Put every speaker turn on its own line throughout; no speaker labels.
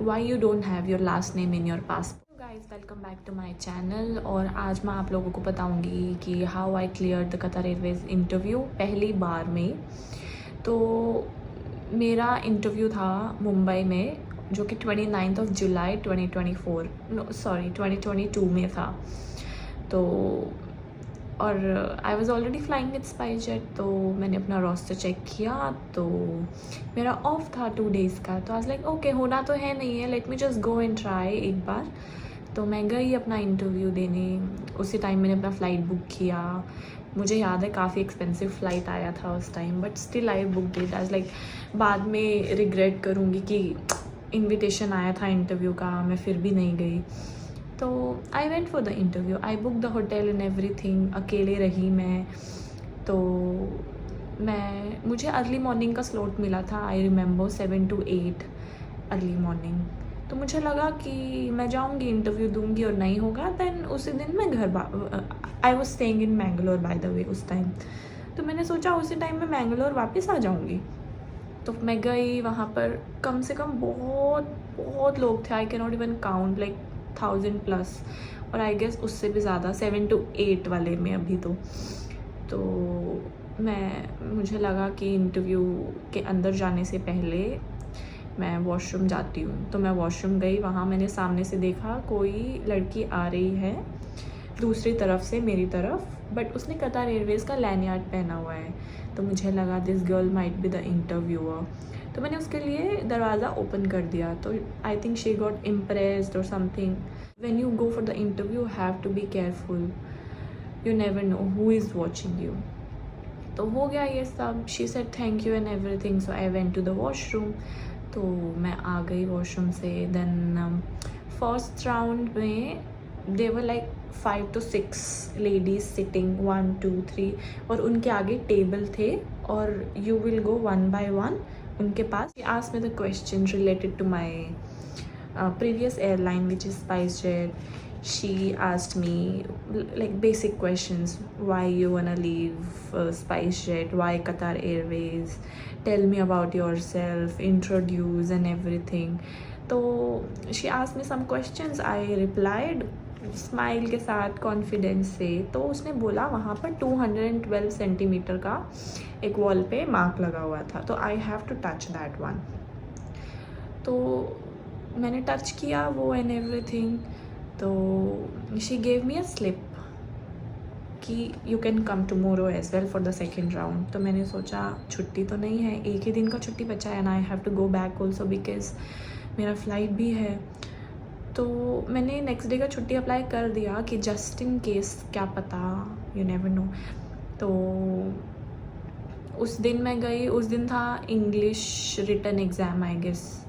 Y you don't have your last name in your passport. Guys welcome back to my channel. और आज मैं आप लोगों को बताऊंगी कि how I clear the Qatar Airways interview पहली बार में। तो मेरा इंटरव्यू था मुंबई में, जो कि 29 जुलाई 2022 में था। तो और I was already flying with spice jet, तो मैंने अपना रोस्टर चेक किया तो मेरा ऑफ था 2 डेज़ का। तो आज लाइक ओके, होना तो है नहीं है, let me just go and try एक बार। तो मैं गई अपना इंटरव्यू देने। उसी टाइम मैंने अपना फ़्लाइट बुक किया। मुझे याद है काफ़ी एक्सपेंसिव फ़्लाइट आया था उस time, but still I book it. आज लाइक बाद में रिग्रेट करूँगी कि इन्विटेशन आया था इंटरव्यू का, मैं फिर भी नहीं गई। तो I went for the interview, I book the hotel and everything. अकेले रही मैं। तो मुझे अर्ली मॉर्निंग का स्लॉट मिला था, I remember 7 to 8 early morning. तो मुझे लगा कि मैं जाऊंगी, इंटरव्यू दूंगी और नहीं होगा दैन उसी दिन मैं घर I was staying in Mangalore by the way उस टाइम। तो मैंने सोचा उसी टाइम मैं मैंगलोर वापस आ जाऊंगी। तो मैं गई वहाँ पर, कम से कम बहुत बहुत लोग थे। I can not even count, like 1000+। और आई गेस उससे भी ज़्यादा 7 to 8 वाले में अभी। तो मुझे लगा कि इंटरव्यू के अंदर जाने से पहले मैं वॉशरूम जाती हूँ। तो मैं वॉशरूम गई। वहाँ मैंने सामने से देखा कोई लड़की आ रही है दूसरी तरफ से मेरी तरफ, बट उसने कतर एयरवेज़ का लैंडयार्ड पहना हुआ है। तो मुझे लगा this girl might be the interviewer. तो मैंने उसके लिए दरवाज़ा ओपन कर दिया। तो I think she got impressed और something. When you go for the interview you have to be careful, you never know who is watching you. तो हो गया ये सब। She said thank you and everything. So I went to the washroom. तो मैं आ गई washroom से। Then first round में they were like 5 to 6 ladies sitting 1 2 3, और उनके आगे टेबल थे और यू विल गो 1 by 1 उनके पास। Asked me the question related to my previous airline, which is SpiceJet. She asked me like basic questions: why you wanna leave SpiceJet, why Qatar Airways, tell me about yourself, introduce and everything. तो she asked me some questions, I replied smile के साथ, confidence से। तो उसने बोला वहाँ पर 212 centimetre का एक वॉल पे मार्क लगा हुआ था, तो I have to touch that one. तो मैंने टच किया वो एंड एवरीथिंग। तो she gave me a slip कि you can come tomorrow as well for the second round. तो मैंने सोचा छुट्टी तो नहीं है, एक ही दिन का छुट्टी बचा है and I have to go back also because मेरा फ़्लाइट भी है। तो मैंने नेक्स्ट डे का छुट्टी अप्लाई कर दिया कि जस्ट इन केस, क्या पता, यू नेवर नो। तो उस दिन मैं गई। उस दिन था English written exam, I guess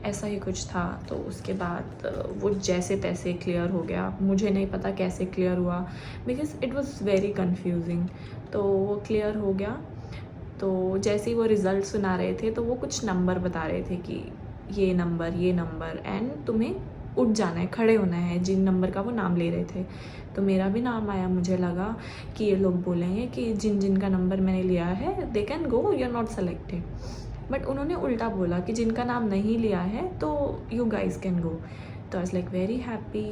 ऐसा ही कुछ था। तो उसके बाद वो जैसे तैसे क्लियर हो गया। मुझे नहीं पता कैसे क्लियर हुआ because it was very confusing. तो वो क्लियर हो गया। तो जैसे ही वो रिज़ल्ट सुना रहे थे तो वो कुछ नंबर बता रहे थे कि ये नंबर एंड तुम्हें उठ जाना है, खड़े होना है, जिन नंबर का वो नाम ले रहे थे। तो मेरा भी नाम आया। मुझे लगा कि ये लोग बोलेंगे कि जिन का नंबर मैंने लिया है they can go, you are not selected. But उन्होंने उल्टा बोला कि जिनका नाम नहीं लिया है तो यू गाइज कैन गो। तो I was like very happy.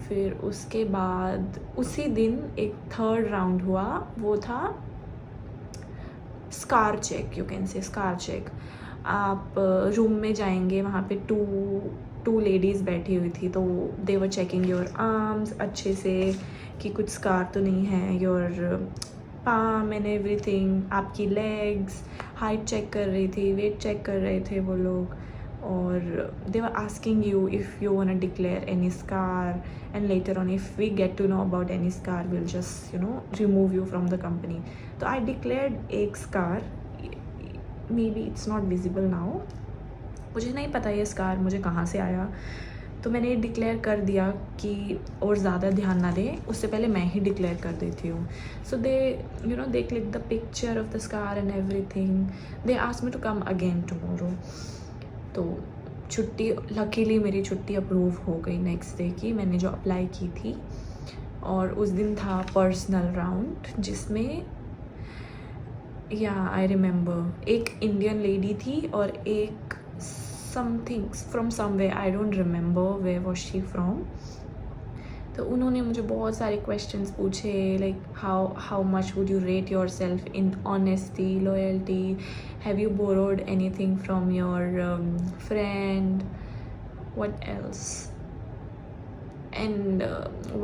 फिर उसके बाद उसी दिन एक थर्ड राउंड हुआ, वो था scar check, you can say scar check. आप रूम में जाएंगे, वहाँ पे टू लेडीज़ बैठी हुई थी। तो दे वर चेकिंग योर आर्म्स अच्छे से कि कुछ स्कार तो नहीं है, योर पाम एंड एवरीथिंग, आपकी लेग्स, हाइट चेक कर रही थी, वेट चेक कर रहे थे वो लोग। और they were asking you if you want to declare any scar and later on if we get to know about any scar will just remove you from the company. तो I declared एक scar, maybe it's not visible now, मुझे नहीं पता ये scar मुझे कहाँ से आया। तो मैंने डिक्लेयर कर दिया कि और ज़्यादा ध्यान ना दें, उससे पहले मैं ही डिक्लेयर कर देती हूँ। So they click the picture of the scar and everything. They asked me to come again tomorrow. तो छुट्टी, लकीली मेरी छुट्टी अप्रूव हो गई नेक्स्ट डे की, मैंने जो अप्लाई की थी। और उस दिन था पर्सनल राउंड, जिसमें आई रिमेंबर एक इंडियन लेडी थी और एक something from somewhere, I don't remember where was she from. तो उन्होंने मुझे बहुत सारे क्वेश्चंस पूछे, like how much would you rate yourself in honesty, loyalty, have you borrowed anything from your friend, what else? And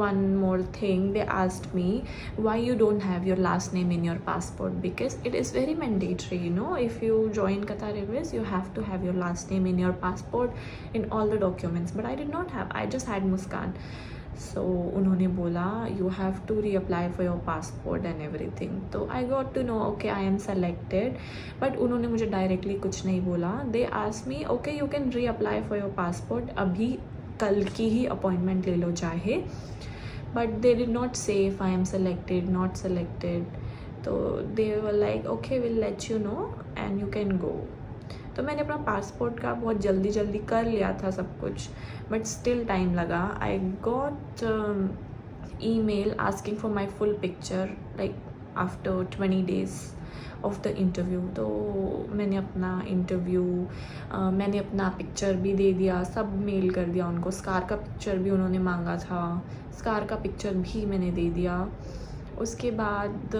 one more thing, they asked me why you don't have your last name in your passport, because it is very mandatory, you know, if you join Qatar Airways you have to have your last name in your passport in all the documents, but I did not have, I just had Muskan. So उन्होंने बोला you have to reapply for your passport and everything. तो I got to know okay I am selected, but उन्होंने मुझे directly कुछ नहीं बोला. They asked me okay you can reapply for your passport, अभी कल की ही अपॉइंटमेंट ले लो चाहे, but they did not say if I am selected not selected. तो they were like okay we'll let you know and you can go. तो मैंने अपना passport का बहुत जल्दी कर लिया था सब कुछ, बट स्टिल टाइम लगा. I got email asking for my full picture like after 20 days of the interview. तो मैंने अपना मैंने अपना पिक्चर भी दे दिया, सब मेल कर दिया उनको. स्कार का पिक्चर भी उन्होंने मांगा था, स्कार का पिक्चर भी मैंने दे दिया. उसके बाद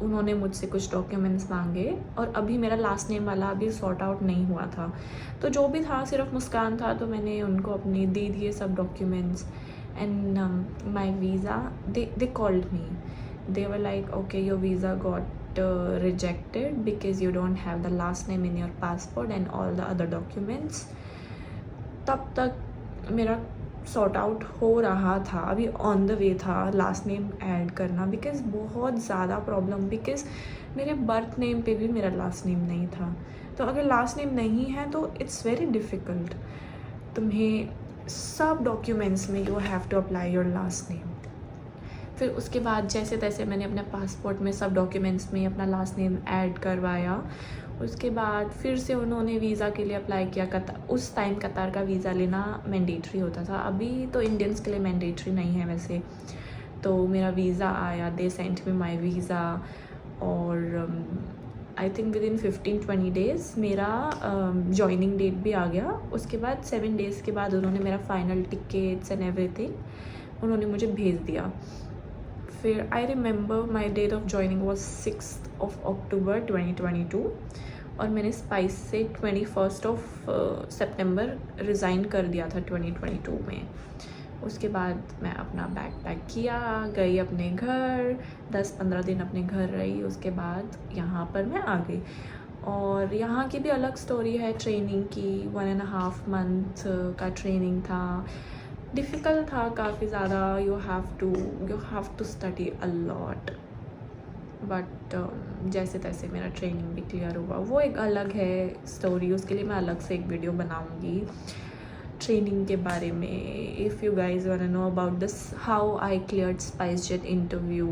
उन्होंने मुझसे कुछ डॉक्यूमेंट्स मांगे, और अभी मेरा लास्ट नेम वाला अभी सॉर्ट आउट नहीं हुआ था. तो जो भी था सिर्फ मुस्कान था, तो मैंने उनको अपने दे दिए सब documents. And my visa, they called me, they were like okay your visa got rejected because you don't have the last name in your passport and all the other documents. तब तक मेरा सॉर्ट आउट हो रहा था, अभी on the way था last name add करना, because बहुत ज़्यादा प्रॉब्लम, बिकॉज़ मेरे बर्थ नेम पे भी मेरा लास्ट नेम नहीं था. तो अगर लास्ट नेम नहीं है तो इट्स वेरी डिफ़िकल्ट. तुम्हें सब डॉक्यूमेंट्स में you have to apply your last name. फिर उसके बाद जैसे तैसे मैंने अपने पासपोर्ट में सब डॉक्यूमेंट्स में अपना लास्ट नेम ऐड करवाया. उसके बाद फिर से उन्होंने वीज़ा के लिए अप्लाई किया. उस टाइम कतार का वीज़ा लेना मैंडेटरी होता था, अभी तो इंडियंस के लिए मैंडेटरी नहीं है वैसे. तो मेरा वीज़ा आया, they sent me my visa, और I think with in 15-20 days मेरा जॉइनिंग डेट भी आ गया. उसके बाद 7 days के बाद उन्होंने मेरा फाइनल टिकट्स एंड एवरीथिंग उन्होंने मुझे भेज दिया. फिर I remember my date of joining was 6 October 2022, और मैंने स्पाइस से 21 September रिज़ाइन कर दिया था 2022 में. उसके बाद मैं अपना बैग पैक किया, गई अपने घर, 10-15 दिन अपने घर रही. उसके बाद यहाँ पर मैं आ गई, और यहाँ की भी अलग स्टोरी है ट्रेनिंग की. 1.5 month का ट्रेनिंग था, डिफ़िकल्ट था काफ़ी ज़्यादा. You have to study a lot, but जैसे तैसे मेरा ट्रेनिंग भी क्लियर हुआ. वो एक अलग है स्टोरी, उसके लिए मैं अलग से एक वीडियो बनाऊंगी ट्रेनिंग के बारे में. If you guys want to know about this, how I cleared SpiceJet interview,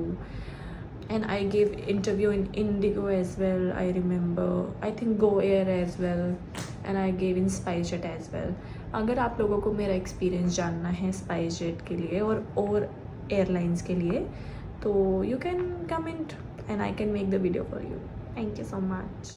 and I give interview in IndiGo as well. I remember I think Go Air as well, and I give in SpiceJet as well. अगर आप लोगों को मेरा experience जानना है SpiceJet के लिए और एयरलाइंस के लिए, तो you can comment and I can make the video for you. Thank you so much.